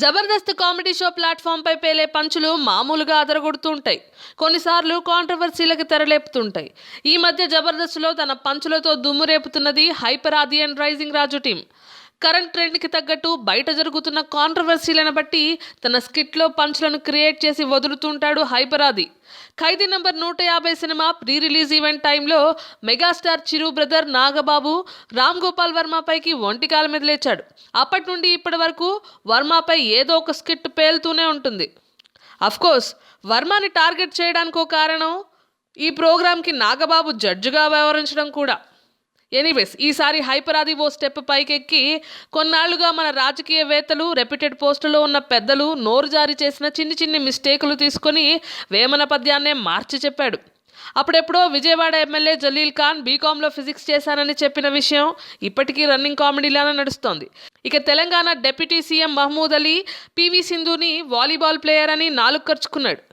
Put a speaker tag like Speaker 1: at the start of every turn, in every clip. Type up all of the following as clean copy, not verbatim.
Speaker 1: Jabardasth comedy show platform పై పేలే పంచులు మామూలుగా అదరగొడుతుంటాయి. కొన్నిసార్లు కాంట్రవర్సీలకు తెరలేపుతుంటాయి. ఈ మధ్య జబర్దస్త్లో తన పంచులతో దుమ్ము రేపుతున్నది hyper Aadi and rising Raju team. Current ట్రెండ్కి తగ్గట్టు బయట జరుగుతున్న కాంట్రవర్సీలను బట్టి తన స్కిట్లో పంచులను క్రియేట్ చేసి వదులుతుంటాడు హైపర్ ఆది. ఖైదీ నంబర్ 150 సినిమా ప్రీ రిలీజ్ ఈవెంట్ టైంలో మెగాస్టార్ చిరు బ్రదర్ నాగబాబు రామ్ గోపాల్ వర్మ పైకి ఒంటికాల మీద లేచాడు. అప్పటి నుండి ఇప్పటి వరకు వర్మపై ఏదో ఒక స్కిట్ పేలుతూనే ఉంటుంది. అఫ్కోర్స్ వర్మని టార్గెట్ చేయడానికి ఒక కారణం ఈ ప్రోగ్రాంకి నాగబాబు జడ్జిగా వ్యవహరించడం కూడా. ఎనీవేస్, ఈసారి హైపర్ ఆది ఓ స్టెప్ పైకెక్కి కొన్నాళ్లుగా మన రాజకీయవేత్తలు, రెప్యూటెడ్ పోస్టులో ఉన్న పెద్దలు నోరు జారీ చేసిన చిన్ని మిస్టేకులు తీసుకొని వేమన పద్యాన్నే మార్చి చెప్పాడు. అప్పుడెప్పుడో విజయవాడ ఎమ్మెల్యే జలీల్ ఖాన్ బీకాంలో ఫిజిక్స్ చేశానని చెప్పిన విషయం ఇప్పటికీ రన్నింగ్ కామెడీలానే నడుస్తోంది. ఇక Telangana deputy CM Mahmood Ali PV సింధుని volleyball player అని నాలుగు ఖర్చుకున్నాడు.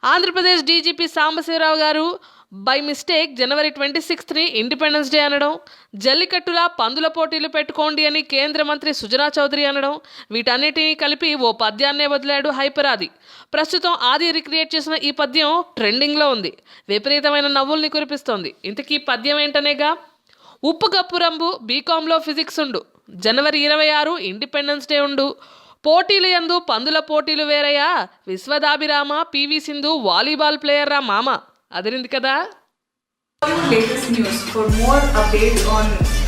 Speaker 1: ఆంధ్రప్రదేశ్ డీజీపీ సాంబశివరావు గారు by mistake January 26ని independence day అనడం, జల్లికట్టులా పందుల పోటీలు పెట్టుకోండి అని కేంద్ర మంత్రి సుజనా చౌదరి అనడం, వీటన్నిటినీ కలిపి ఓ పద్యాన్నే వదిలాడు హైపర్ ఆది. ప్రస్తుతం ఆది రిక్రియేట్ చేసిన ఈ పద్యం ట్రెండింగ్లో ఉంది. విపరీతమైన నవ్వుల్ని కురిపిస్తోంది. ఇంతకీ పద్యం ఏంటనేగా. ఉప్పు కప్పు రంబు బీకాంలో ఫిజిక్స్ ఉండు, జనవరి 26 ఇండిపెండెన్స్ డే ఉండు, పోటీలు యందు పందుల పోటీలు వేరయ్యా, విశ్వదాభిరామ పీవీ సింధు వాలీబాల్ ప్లేయర్ రా మామ. అదిరింది కదా.
Speaker 2: Latest news. For more updates on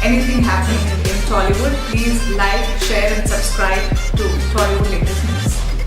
Speaker 2: anything happening in Tollywood, please like, share and subscribe to Tollywood Latest.